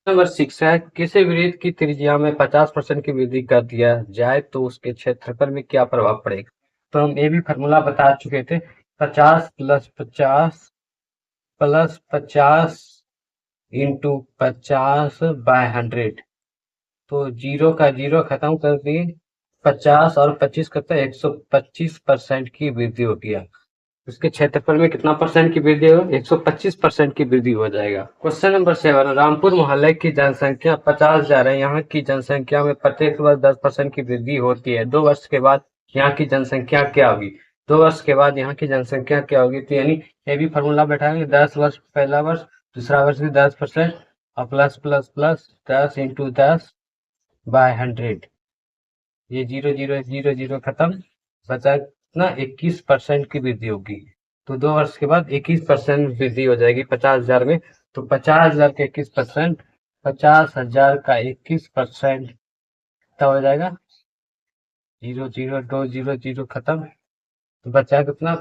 Number 6 है, किसी वृत्त की त्रिज्या में 50% की वृद्धि कर दिया जाए तो उसके क्षेत्रफल में क्या प्रभाव पड़ेगा। तो हम ये भी फॉर्मूला बता चुके थे। 50 + 50 + 50 इंटू 50/100। तो जीरो का जीरो खत्म कर दिए। 50 और 25 करते हैं 125% की वृद्धि होती है। उसके क्षेत्रफल में कितना परसेंट की वृद्धि हो, 125% की वृद्धि हो जाएगा। क्वेश्चन नंबर 7, रामपुर मोहल्ले की जनसंख्या 50,000 है। यहाँ की जनसंख्या में प्रत्येक वर्ष 10% की वृद्धि होती है। 2 वर्ष के बाद यहाँ की जनसंख्या क्या होगी। 2 वर्ष के बाद यहाँ की जनसंख्या क्या होगी। तो यानी ये भी फॉर्मूला बैठाएंगे। 10 वर्ष पहला वर्ष, दूसरा वर्ष भी 10% और प्लस प्लस प्लस 10 इंटू 10/100। ये जीरो जीरो जीरो जीरो खत्म, बचा कितना, 21% की वृद्धि होगी। तो 2 वर्ष के बाद 21% वृद्धि हो जाएगी 50,000 में। तो 50,000 का 21%, 50,000 का 21% कितना हो जाएगा, जीरो जीरो दो जीरो जीरो खत्म। तो बचा कितना,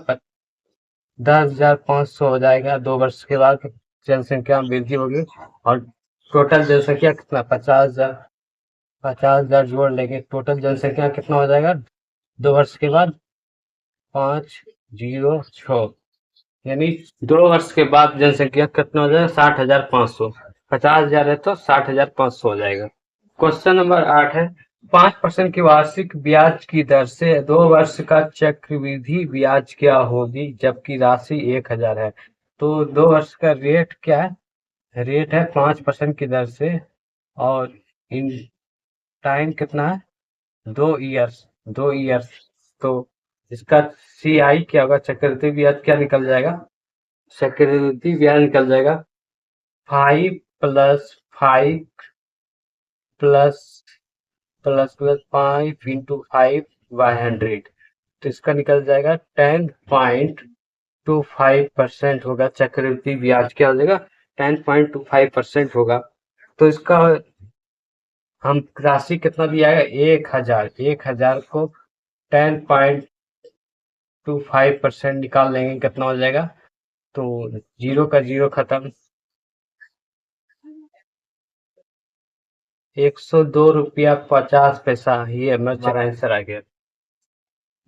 10,500 हो जाएगा। 2 वर्ष के बाद जनसंख्या में वृद्धि होगी। और टोटल जनसंख्या कितना, 50,000। 50,000 जोड़ लेंगे, टोटल जनसंख्या कितना हो जाएगा 2 वर्ष के बाद, 506। यानी 2 वर्ष के बाद जनसंख्या कितना हो जाएगा, 60,500। 50,000 है तो 60,500 हो जाएगा। क्वेश्चन नंबर 8 है, 5% की वार्षिक ब्याज की दर से 2 वर्ष का चक्रवृद्धि ब्याज क्या होगी जबकि राशि 1,000 है। तो 2 वर्ष का रेट क्या है, रेट है 5% की दर से। और इन टाइम कितना है, 2 ईयर्स, 2 ईयर्स। तो इसका सी आई क्या होगा, चक्रवृद्धि ब्याज क्या निकल जाएगा, चक्रवृद्धि ब्याज निकल जाएगा 5 + 5 प्लस प्लस प्लस 5 × 5/100। तो इसका निकल जाएगा 10.25% होगा। चक्रवृद्धि ब्याज क्या हो जाएगा, 10.25% होगा। तो इसका हम राशि कितना दिया है, 1,000। 1,000 को 10.25% निकाल लेंगे, कितना हो जाएगा। तो जीरो का जीरो खत्म, 102 रुपया 50 पैसा। ये हमारा आंसर आ गया।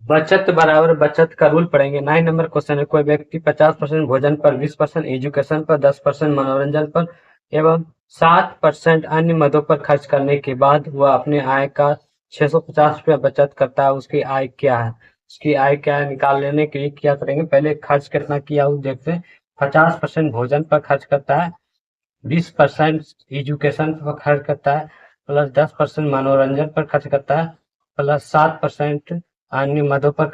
बचत बराबर बचत का रूल पढ़ेंगे। 9 नंबर क्वेश्चन है, कोई व्यक्ति 50% भोजन पर, 20% एजुकेशन पर, 10% मनोरंजन पर एवं 7% अन्य मदों पर खर्च करने के बाद वह अपने आय का 650 रुपया बचत करता है। उसकी आय क्या है, उसकी आय क्या है निकाल लेने के लिए क्या करेंगे, पहले खर्च कितना किया वो देखते हैं। 50% भोजन पर खर्च करता है, 20% एजुकेशन पर खर्च करता है, प्लस 10% मनोरंजन पर खर्च करता है, प्लस 7% अन्य मदों पर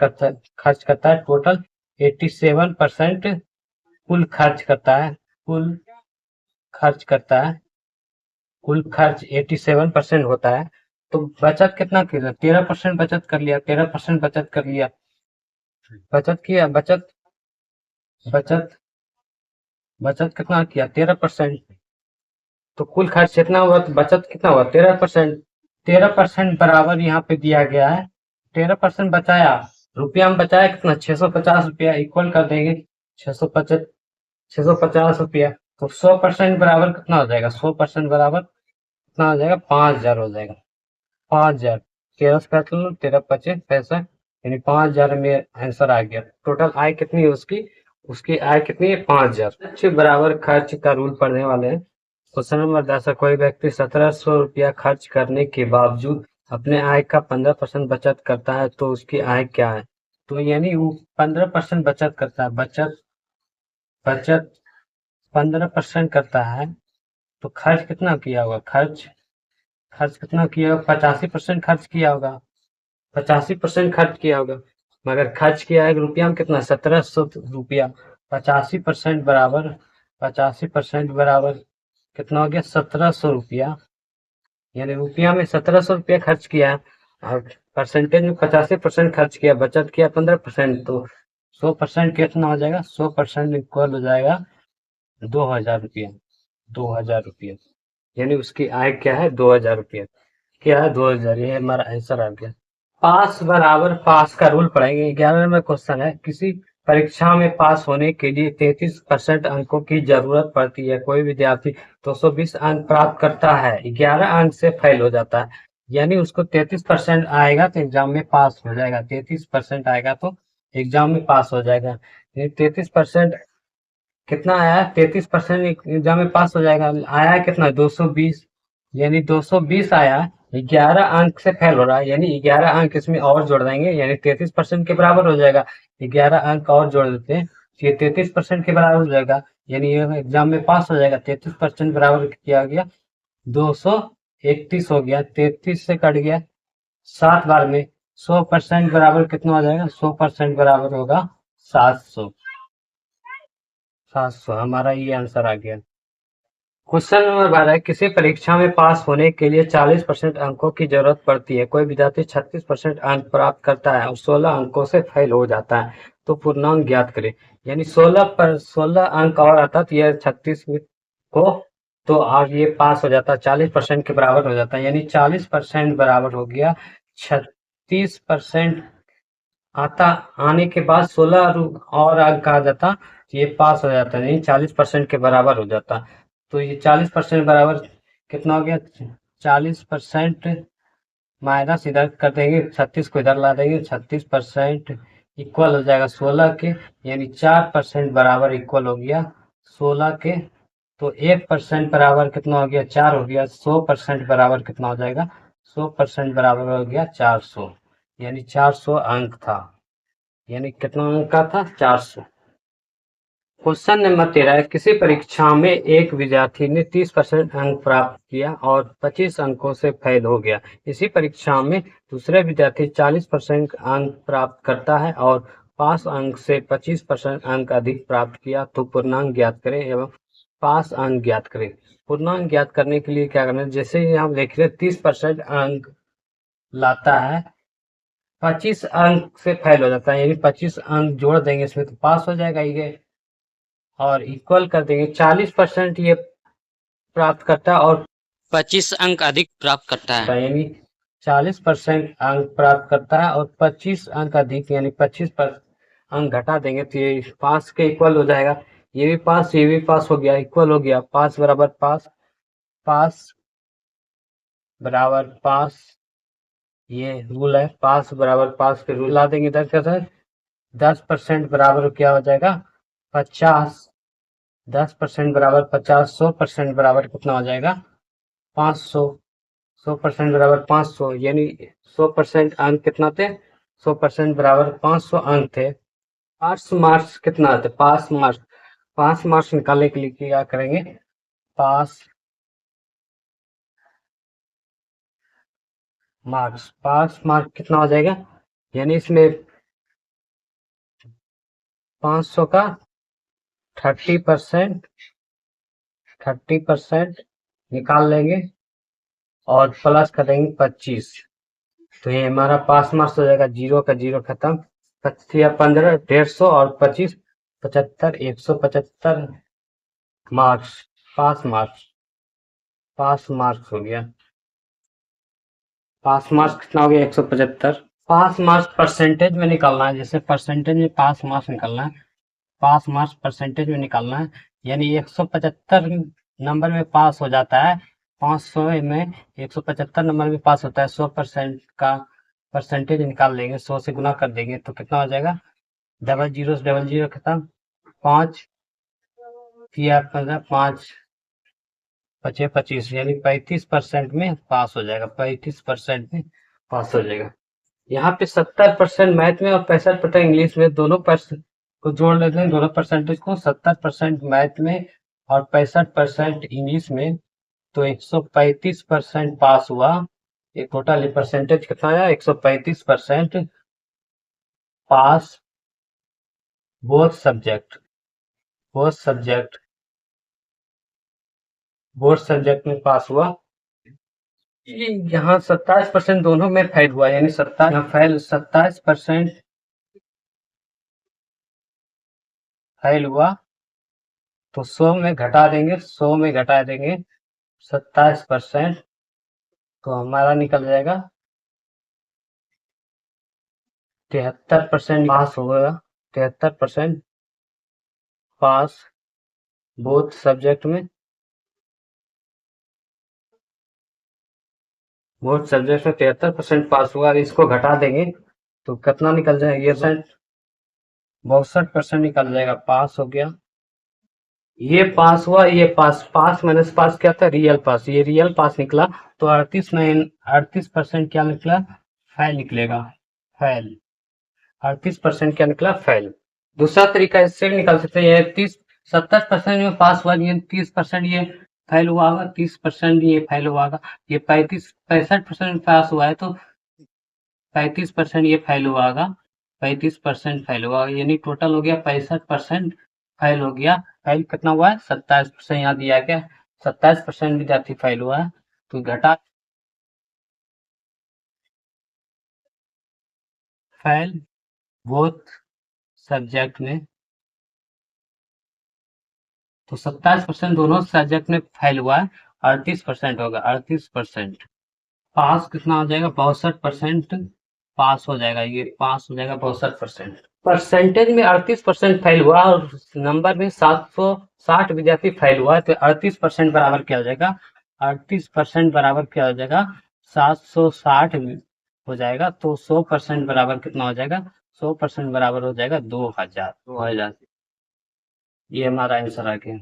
खर्च करता है। टोटल 87% कुल खर्च करता है। कुल खर्च करता है, कुल खर्च 87% होता है। तो बचत कितना किया, 13% बचत कर लिया, 13% बचत कर लिया, बचत किया, बचत बचत बचत कितना किया, 13%। तो कुल खर्च कितना हुआ, तो बचत कितना हुआ, 13%। 13% बराबर यहाँ पे दिया गया है। 13% बचाया, रुपया में बचाया कितना, 650 रुपया। इक्वल कर देंगे 650, 650 रुपया। तो 100% बराबर कितना हो जाएगा, 100% बराबर कितना हो जाएगा, 5,000 हो जाएगा। 5,000, 13 13 पचे 65, यानी 5,000 में आंसर आ गया। टोटल आय कितनी है उसकी, उसकी आय कितनी है, 5,000। अच्छे बराबर खर्च का रूल पढ़ने वाले हैं। क्वेश्चन नंबर 10 है, कोई व्यक्ति 1,700 रुपया खर्च करने के बावजूद अपने आय का 15% बचत करता है तो उसकी आय क्या है। तो यानी वो 15% बचत करता है, बचत बचत 15% करता है। तो खर्च कितना किया होगा, खर्च खर्च कितना किया होगा, 85% खर्च किया होगा। 85% खर्च किया होगा, मगर खर्च किया है रुपया में कितना, 1,700 रुपया। 85% बराबर, 85% बराबर कितना हो गया, 1,700 रुपया। यानी रुपया में 1,700 रुपया खर्च किया है और परसेंटेज में 85% खर्च किया, बचत किया 15%। तो 100% कितना हो जाएगा, 100% इक्वल हो जाएगा 2,000 रुपया। 2,000 रुपया, यानी उसकी आय क्या है, 2,000 रुपया। क्या है, 2,000। ये हमारा आंसर आ गया। पास बराबर पास का रूल पढ़ेंगे। 11 नंबर क्वेश्चन है, किसी परीक्षा में पास होने के लिए 33% अंकों की जरूरत पड़ती है। कोई विद्यार्थी 220 अंक प्राप्त करता है, 11 अंक से फेल हो जाता है, यानी उसको 33% आएगा तो एग्जाम में पास हो जाएगा। 33% आएगा तो एग्जाम में पास हो जाएगा। 33% कितना आया? 33% एग्जाम में पास हो जाएगा। आया कितना? 220, यानी 220 आया, 11 अंक से फेल हो रहा है, यानी 11 अंक इसमें और जोड़ देंगे, यानी 33% के बराबर हो जाएगा। 11 अंक और जोड़ देते हैं, ये 33% के बराबर हो जाएगा, यानी ये एग्जाम में पास हो जाएगा। 33% बराबर किया गया 231 हो गया, 33 से कट गया 7 बार में। 100% बराबर कितना हो जाएगा? 100% बराबर होगा 700। 700 हमारा ये आंसर आ गया। क्वेश्चन नंबर 12, किसी परीक्षा में पास होने के लिए 40% अंकों की जरूरत पड़ती है। कोई विद्यार्थी 36% अंक प्राप्त करता है और 16 अंकों से फेल हो जाता है, तो पूर्णांक ज्ञात करें। यानी 16 अंक और आता तो ये 36 को तो आज ये पास हो जाता, 40% के बराबर हो जाता, यानी 40% बराबर हो गया 36%। आता आने के बाद 16 और अंक आ जाता तो ये पास हो जाता, नहीं 40% के बराबर हो जाता। तो ये 40% बराबर कितना हो गया? 40% माइनस इधर कर देंगे, 36 को इधर ला देंगे, 36% इक्वल हो जाएगा 16 के, यानी 4% बराबर इक्वल हो गया 16 के। तो 1% बराबर कितना हो गया? 4 हो गया। 100% बराबर कितना हो जाएगा? 100% बराबर हो गया 400, यानी 400 अंक था। यानी कितना अंक का था? 400। क्वेश्चन नंबर 13, किसी परीक्षा में एक विद्यार्थी ने 30% अंक प्राप्त किया और 25 अंकों से फेल हो गया। इसी परीक्षा में दूसरे विद्यार्थी 40% अंक प्राप्त करता है और 5 अंक से 25% अंक अधिक प्राप्त किया, तो पूर्णांक ज्ञात करें एवं 5 अंक ज्ञात करें। पूर्णांक ज्ञात करने के लिए क्या करना है? जैसे यहाँ देख रहे 30% अंक लाता है, 25 अंक से फेल हो जाता है, यानी 25 अंक जोड़ देंगे इसमें तो पास हो जाएगा ये, और इक्वल कर देंगे 40% ये प्राप्त करता है और 25 अंक अधिक प्राप्त करता है, यानी 40% अंक प्राप्त करता है और 25 अंक अधिक, यानी 25 अंक घटा देंगे तो ये पास के इक्वल हो जाएगा। ये भी पास, ये भी पास हो गया, इक्वल हो गया। पास बराबर पास, पास बराबर पास, ये रूल है। पास बराबर पास के रूल ला देंगे इधर कैसे? 10% बराबर क्या हो जाएगा? 50। 10% बराबर 50, 100% बराबर कितना हो जाएगा? 500। 100% बराबर 500, यानी 100% अंक कितना थे? 100% बराबर 500 अंक थे। पास मार्क्स कितना थे? पास मार्क्स, पास मार्क्स निकालने के लिए क्या करेंगे? पास मार्क्स, पास मार्क्स कितना हो जाएगा? यानी इसमें 500 का 30% निकाल लेंगे और प्लस कर देंगे 25, तो ये हमारा पास मार्क्स हो जाएगा। 0 का 0 खत्म, 15, 150 और 25, 75, 175 marks. Pass marks, pass marks हो गया। पास मार्क्स कितना हो गया? 175। पास मार्क्स परसेंटेज में निकालना है, जैसे परसेंटेज में पास मार्क्स निकालना है, पास मार्क्स परसेंटेज में निकालना है, यानी 175 नंबर में पास हो जाता है। 500 में 175 नंबर में पास होता है, 100% का परसेंटेज निकाल लेंगे, 100 से गुना कर देंगे तो कितना हो जाएगा? डबल जीरो से डबल जीरो खत्म, 5 या 5 बचे 25, यानी 35% में पास हो जाएगा। 35% में पास हो जाएगा। यहाँ पे 70% मैथ में और 65% इंग्लिश में, दोनों परसेंट को जोड़ लेते हैं, दोनों परसेंटेज को। 70% मैथ में और 65% इंग्लिश में, तो 135% पास हुआ। ये टोटल परसेंटेज कितना आया? 135% pass, both subject, both subject, both subject में पास हुआ। यहाँ 27% दोनों में फेल हुआ, यानी 27% फेल हुआ, तो 100 में घटा देंगे, 100 में घटा देंगे 27%, तो हमारा निकल जाएगा 73% पास होगा। 73% पास बोथ सब्जेक्ट में, बोथ सब्जेक्ट में 73% पास हुआ। इसको घटा देंगे तो कितना निकल जाएगा, ये 62% निकल जाएगा, पास हो गया। ये पास हुआ, ये पास, पास माइनस पास क्या था, रियल पास, ये रियल पास निकला। तो 38% क्या निकला, फेल निकलेगा, फेल। 38% क्या निकला, फेल। दूसरा तरीका इससे भी निकाल सकते हैं, ये 70% में पास हुआ, ये 30% ये फेल हुआ होगा, 30% ये फेल हुआ होगा। ये 65% पास हुआ है तो 35% ये फेल हुआ होगा, 35% फेल हुआ, यानी टोटल हो गया 65% फेल हो गया। फेल कितना हुआ है, 27% यहाँ दिया गया, 27% विद्यार्थी फेल हुआ है। तो घटा फेल बोथ सब्जेक्ट में, तो 27% दोनों सब्जेक्ट में फेल हुआ है, 38% होगा, 38%। पास कितना हो जाएगा, 62% पास हो जाएगा, ये पास हो जाएगा 62%। परसेंटेज में 38% फेल हुआ और नंबर में 760 विद्यार्थी फेल हुआ, तो 38% बराबर क्या हो जाएगा, 38% बराबर क्या हो जाएगा, 760 हो जाएगा। तो 100% बराबर कितना हो जाएगा, 100% बराबर हो जाएगा 2000। ये हमारा आंसर आ गया।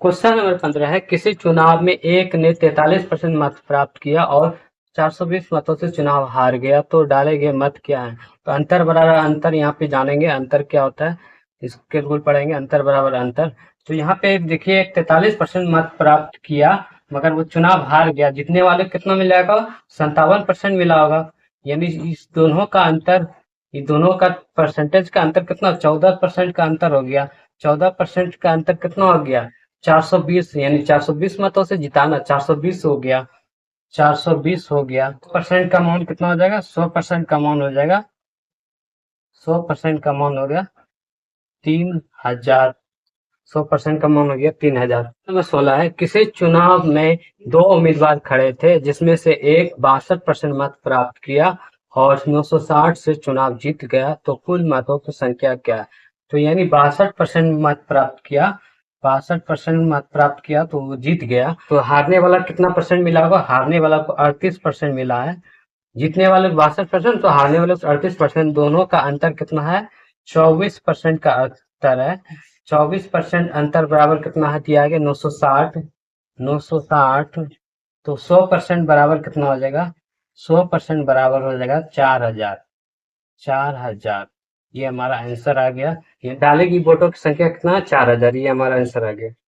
क्वेश्चन नंबर 15 है, किसी चुनाव में एक ने 43% मत प्राप्त किया और 420 मतों से चुनाव हार गया, तो डाले गए मत क्या है। तो अंतर बराबर अंतर यहाँ पे जानेंगे, अंतर क्या होता है, इसके रूल पढ़ेंगे, अंतर बराबर अंतर। तो यहाँ पे देखिए 43% मत प्राप्त किया मगर वो चुनाव हार गया, जीतने वाले कितना मिलेगा, 57% मिला होगा। यानी इस दोनों का अंतर, ये दोनों का परसेंटेज का अंतर कितना, 14% का अंतर हो गया। 14% का अंतर कितना हो गया, 420, यानी 420 मतों से जिताना, 420 हो गया, 420 हो गया। परसेंट का अमाउंट कितना हो जाएगा, 100% का अमाउंट हो जाएगा, 100% का अमाउंट हो गया 3000, 100% का अमाउंट हो गया 3000। नंबर 16 है, किसी चुनाव में दो उम्मीदवार खड़े थे जिसमें से एक 62% मत प्राप्त किया और 960 से चुनाव जीत गया, तो कुल मतों की संख्या क्या है। तो यानी 62% मत प्राप्त किया, 62% मत प्राप्त किया तो वो जीत गया। तो हारने वाला कितना परसेंट मिला होगा, हारने वाला को 38% मिला है, जीतने वाले 62%, तो हारने वाले 38%, दोनों का अंतर कितना है, 24% का अंतर है। 24% अंतर बराबर कितना है, दिया गया 960, 960। तो 100% बराबर कितना हो जाएगा, 100% बराबर हो जाएगा 4000, 4000। ये हमारा आंसर आ गया। ये डालेगी वोटों की संख्या कितना है, 4000, ये हमारा आंसर आ गया।